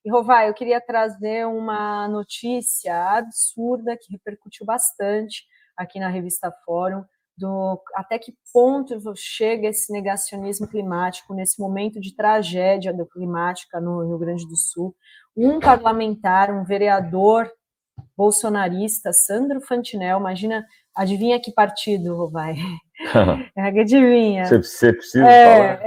E, Rovai, eu queria trazer uma notícia absurda que repercutiu bastante aqui na revista Fórum, até que ponto chega esse negacionismo climático nesse momento de tragédia climática no Rio Grande do Sul. Um parlamentar, um vereador bolsonarista, Sandro Fantinel, imagina, adivinha que partido, Rovai? Adivinha? Você precisa falar?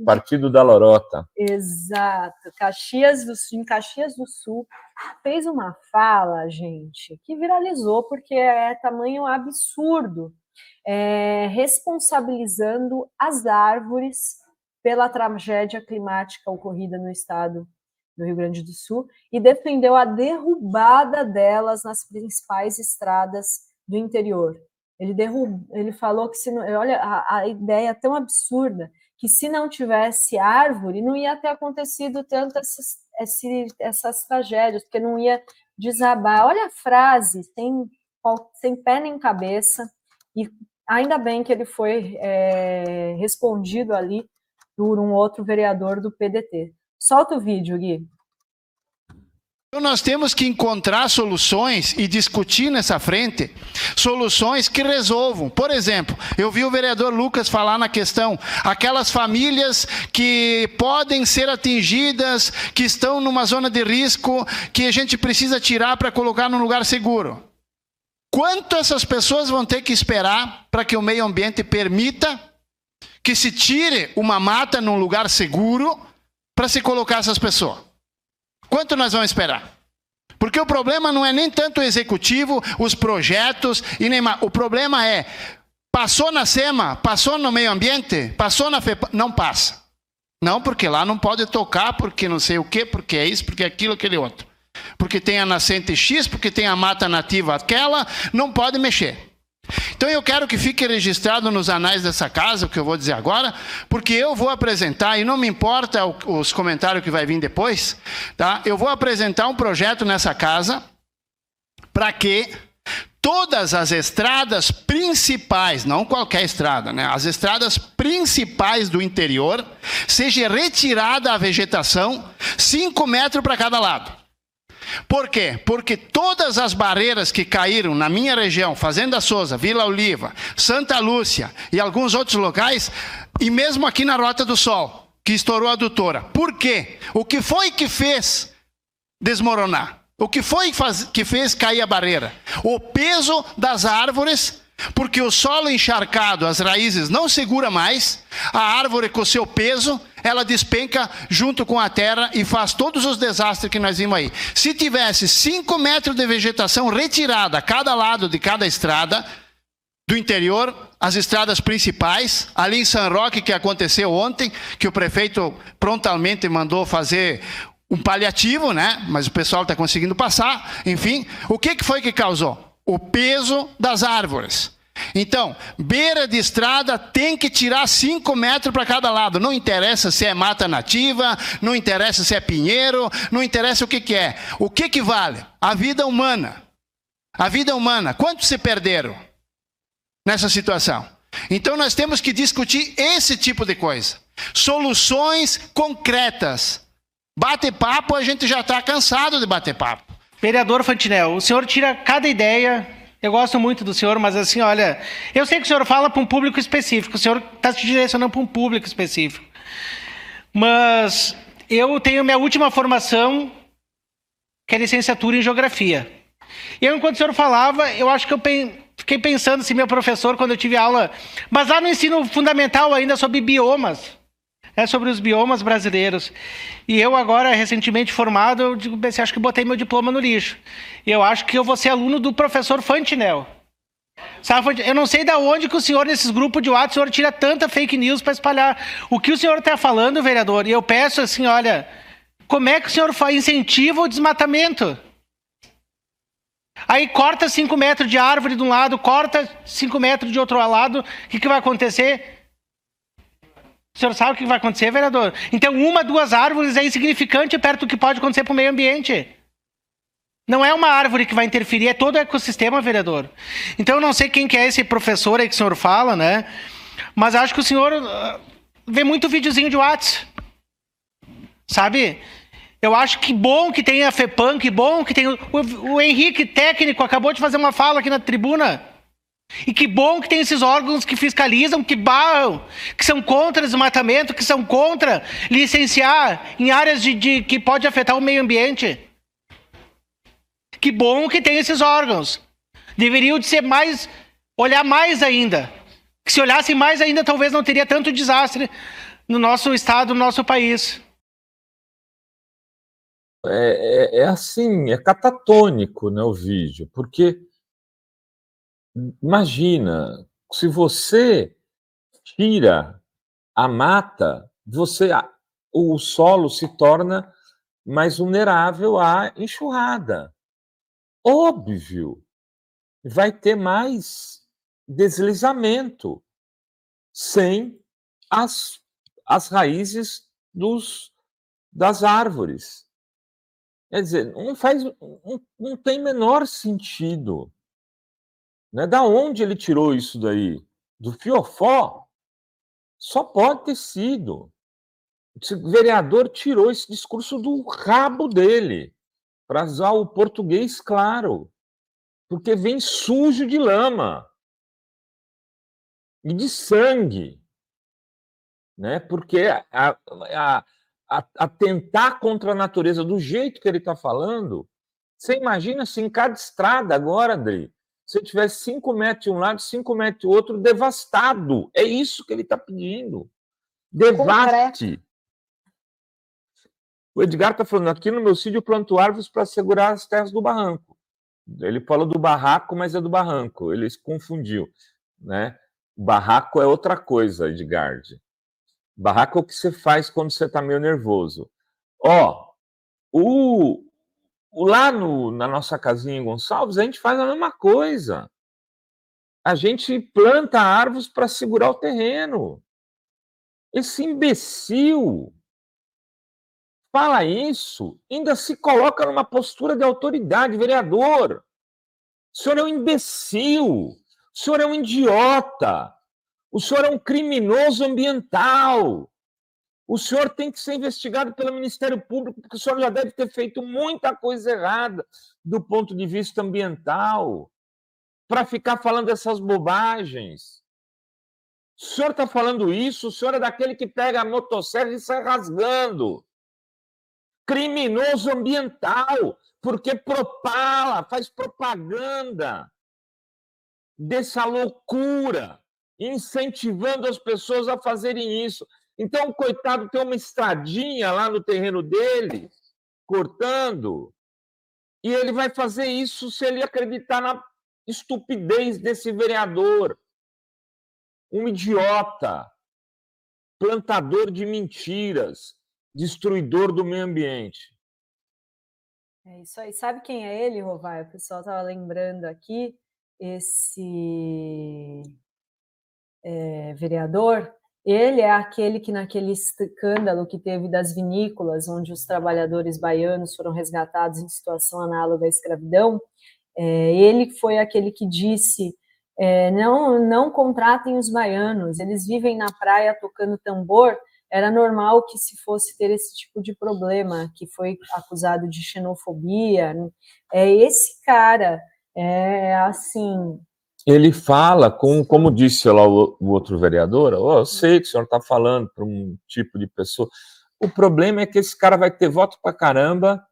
Partido da Lorota. Exato. Em Caxias do Sul, fez uma fala, gente, que viralizou porque é tamanho absurdo, responsabilizando as árvores pela tragédia climática ocorrida no estado do Rio Grande do Sul e defendeu a derrubada delas nas principais estradas do interior. Ele falou que, olha, a ideia é tão absurda que se não tivesse árvore, não ia ter acontecido tantas essas tragédias, porque não ia desabar. Olha a frase, sem pé nem cabeça, e ainda bem que ele foi respondido ali por um outro vereador do PDT. Solta o vídeo, Gui. Então nós temos que encontrar soluções e discutir nessa frente soluções que resolvam. Por exemplo, eu vi o vereador Lucas falar na questão, aquelas famílias que podem ser atingidas, que estão numa zona de risco, que a gente precisa tirar para colocar num lugar seguro. Quanto essas pessoas vão ter que esperar para que o meio ambiente permita que se tire uma mata num lugar seguro para se colocar essas pessoas? Quanto nós vamos esperar? Porque o problema não é nem tanto o executivo, os projetos, e nem mais. O problema é, passou na SEMA, passou no meio ambiente, passou na FEPAM, não passa. Não, porque lá não pode tocar, porque não sei o quê, porque é isso, porque é aquilo, aquele outro. Porque tem a nascente X, porque tem a mata nativa aquela, não pode mexer. Então eu quero que fique registrado nos anais dessa casa, o que eu vou dizer agora, porque eu vou apresentar, e não me importa os comentários que vai vir depois, tá? Eu vou apresentar um projeto nessa casa para que todas as estradas principais, não qualquer estrada, né? As estradas principais do interior, seja retirada a vegetação 5 metros para cada lado. Por quê? Porque todas as barreiras que caíram na minha região, Fazenda Souza, Vila Oliva, Santa Lúcia e alguns outros locais, e mesmo aqui na Rota do Sol, que estourou a adutora. Por quê? O que foi que fez desmoronar? O que foi que fez cair a barreira? O peso das árvores, porque o solo encharcado, as raízes não segura mais, a árvore com o seu peso, ela despenca junto com a terra e faz todos os desastres que nós vimos aí. Se tivesse 5 metros de vegetação retirada a cada lado de cada estrada do interior, as estradas principais, ali em São Roque, que aconteceu ontem, que o prefeito prontamente mandou fazer um paliativo, né? Mas o pessoal está conseguindo passar. Enfim, o que foi que causou? O peso das árvores. Então, beira de estrada tem que tirar 5 metros para cada lado. Não interessa se é mata nativa, não interessa se é pinheiro, não interessa o que é. O que vale? A vida humana. A vida humana. Quantos se perderam nessa situação? Então nós temos que discutir esse tipo de coisa. Soluções concretas. Bater papo, a gente já está cansado de bater papo. Vereador Fantinel, o senhor tira cada ideia. Eu gosto muito do senhor, mas assim, olha, eu sei que o senhor fala para um público específico, o senhor está se direcionando para um público específico. Mas eu tenho minha última formação, que é licenciatura em Geografia. E eu, enquanto o senhor falava, eu acho que eu fiquei pensando se meu professor, quando eu tive aula, mas lá no ensino fundamental ainda sobre biomas, sobre os biomas brasileiros. E eu agora, recentemente formado, eu digo, acho que botei meu diploma no lixo. E eu acho que eu vou ser aluno do professor Fantinel. Sabe, eu não sei de onde que o senhor, nesses grupos de WhatsApp, o senhor tira tanta fake news para espalhar. O que o senhor está falando, vereador, e eu peço assim, olha, como é que o senhor incentiva o desmatamento? Aí corta 5 metros de árvore de um lado, corta 5 metros de outro lado, o que vai acontecer? O senhor sabe o que vai acontecer, vereador? Então, 1, 2 árvores é insignificante perto do que pode acontecer para o meio ambiente. Não é uma árvore que vai interferir, é todo o ecossistema, vereador. Então, eu não sei quem que é esse professor aí que o senhor fala, né? Mas acho que o senhor vê muito videozinho de WhatsApp. Sabe? Eu acho que bom que tem a FEPAM, que bom que tem... O Henrique, técnico, acabou de fazer uma fala aqui na tribuna. E que bom que tem esses órgãos que fiscalizam, que barram, que são contra desmatamento, que são contra licenciar em áreas que pode afetar o meio ambiente. Que bom que tem esses órgãos. Deveriam de ser mais... olhar mais ainda. Que se olhassem mais ainda, talvez não teria tanto desastre no nosso estado, no nosso país. Assim, é catatônico, né, o vídeo, porque imagina, se você tira a mata, o solo se torna mais vulnerável à enxurrada. Óbvio, vai ter mais deslizamento sem as raízes das árvores. Quer dizer, não tem menor sentido. Né? Da onde ele tirou isso daí? Do fiofó? Só pode ter sido. O vereador tirou esse discurso do rabo dele, para usar o português claro, porque vem sujo de lama e de sangue, né? Porque atentar contra a natureza do jeito que ele está falando, você imagina se em cada estrada agora, André, se eu tivesse 5 metros de um lado, 5 metros do outro, devastado. É isso que ele está pedindo. Devaste. O Edgar está falando, aqui no meu sítio eu planto árvores para segurar as terras do barranco. Ele falou do barraco, mas é do barranco. Ele se confundiu. Né? O barraco é outra coisa, Edgard. Barraco é o que você faz quando você está meio nervoso. Lá na nossa casinha em Gonçalves, a gente faz a mesma coisa. A gente planta árvores para segurar o terreno. Esse imbecil fala isso, ainda se coloca numa postura de autoridade, vereador. O senhor é um imbecil, o senhor é um idiota, o senhor é um criminoso ambiental. O senhor tem que ser investigado pelo Ministério Público, porque o senhor já deve ter feito muita coisa errada do ponto de vista ambiental, para ficar falando essas bobagens. O senhor está falando isso, o senhor é daquele que pega a motosserra e sai rasgando. Criminoso ambiental, porque propala, faz propaganda dessa loucura, incentivando as pessoas a fazerem isso. Então, o coitado tem uma estradinha lá no terreno dele, cortando, e ele vai fazer isso se ele acreditar na estupidez desse vereador. Um idiota, plantador de mentiras, destruidor do meio ambiente. É isso aí. Sabe quem é ele, Rovai? O pessoal estava lembrando aqui, esse vereador. Ele é aquele que, naquele escândalo que teve das vinícolas, onde os trabalhadores baianos foram resgatados em situação análoga à escravidão, ele foi aquele que disse, não contratem os baianos, eles vivem na praia tocando tambor, era normal que se fosse ter esse tipo de problema, que foi acusado de xenofobia. Esse cara, assim... Ele fala, como disse lá o outro vereador, eu sei que o senhor está falando para um tipo de pessoa. O problema é que esse cara vai ter voto para caramba,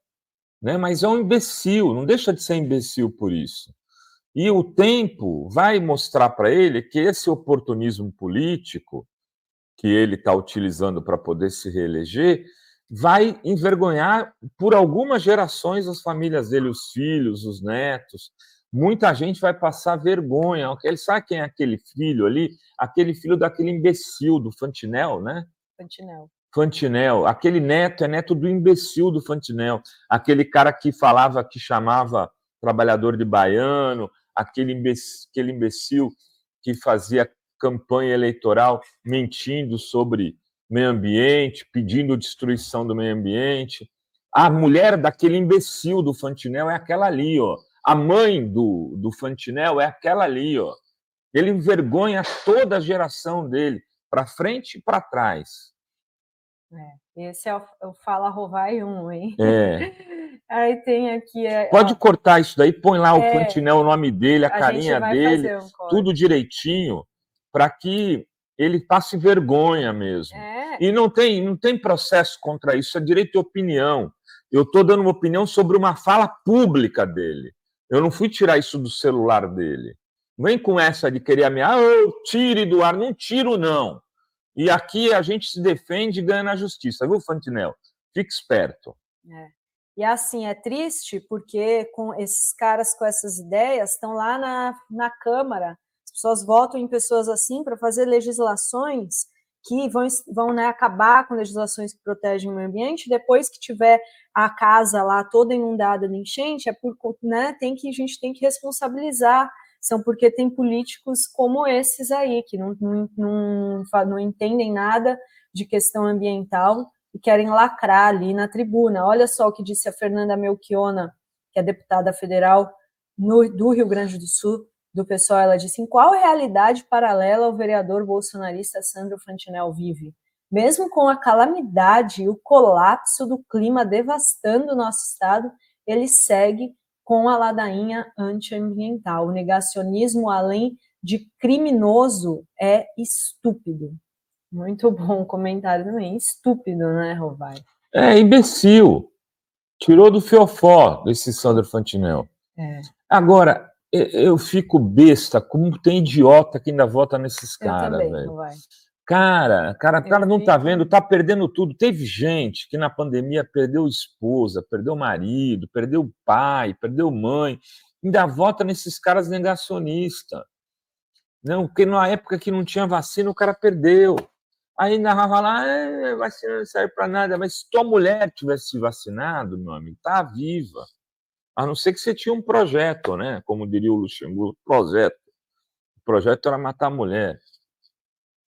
né? Mas é um imbecil, não deixa de ser imbecil por isso. E o tempo vai mostrar para ele que esse oportunismo político que ele está utilizando para poder se reeleger vai envergonhar por algumas gerações as famílias dele, os filhos, os netos. Muita gente vai passar vergonha. Ele sabe quem é aquele filho ali? Aquele filho daquele imbecil do Fantinel, né? Fantinel. Aquele neto é neto do imbecil do Fantinel. Aquele cara que falava, que chamava trabalhador de baiano, aquele imbecil que fazia campanha eleitoral mentindo sobre meio ambiente, pedindo destruição do meio ambiente. A mulher daquele imbecil do Fantinel é aquela ali, ó. A mãe do Fantinel é aquela ali, ó. Ele envergonha toda a geração dele, para frente e para trás. Esse é o Fala Rovai 1, hein? É. Aí tem aqui... Pode cortar isso daí, põe lá o É. Fantinel, o nome dele, a A gente carinha vai dele, fazer um corte. tudo direitinho, para que ele passe vergonha mesmo. É. E não tem processo contra isso, é direito de opinião. Eu estou dando uma opinião sobre uma fala pública dele. Eu não fui tirar isso do celular dele. Não vem com essa de querer ameaçar, tire do ar. Não tiro, não. E aqui a gente se defende e ganha na justiça, viu, Fantinel? Fique esperto. É. E assim, é triste porque com esses caras com essas ideias estão lá na Câmara. As pessoas votam em pessoas assim para fazer legislações que vão né, acabar com legislações que protegem o meio ambiente. Depois que tiver a casa lá toda inundada de enchente, né, a gente tem que responsabilizar. São porque tem políticos como esses aí, que não entendem nada de questão ambiental e querem lacrar ali na tribuna. Olha só o que disse a Fernanda Melchiona, que é deputada federal do Rio Grande do Sul, do PSOL. Ela disse: em qual realidade paralela o vereador bolsonarista Sandro Fantinel vive? Mesmo com a calamidade e o colapso do clima devastando o nosso estado, ele segue com a ladainha antiambiental. O negacionismo, além de criminoso, é estúpido. Muito bom comentário também. Estúpido, né, Rovai? É imbecil. Tirou do fiofó desse Sandro Fantinel. É. Agora, eu fico besta, como tem idiota que ainda vota nesses caras, velho. Eu também, Rovai. Cara não tá vendo, tá perdendo tudo. Teve gente que na pandemia perdeu esposa, perdeu marido, perdeu pai, perdeu mãe, ainda vota nesses caras negacionistas. Não, porque na época que não tinha vacina, o cara perdeu. Aí ainda vai falar, vacina não serve para nada, mas se tua mulher tivesse se vacinado, meu amigo, tá viva. A não ser que você tinha um projeto, né? Como diria o Luxemburgo, projeto. O projeto era matar a mulher.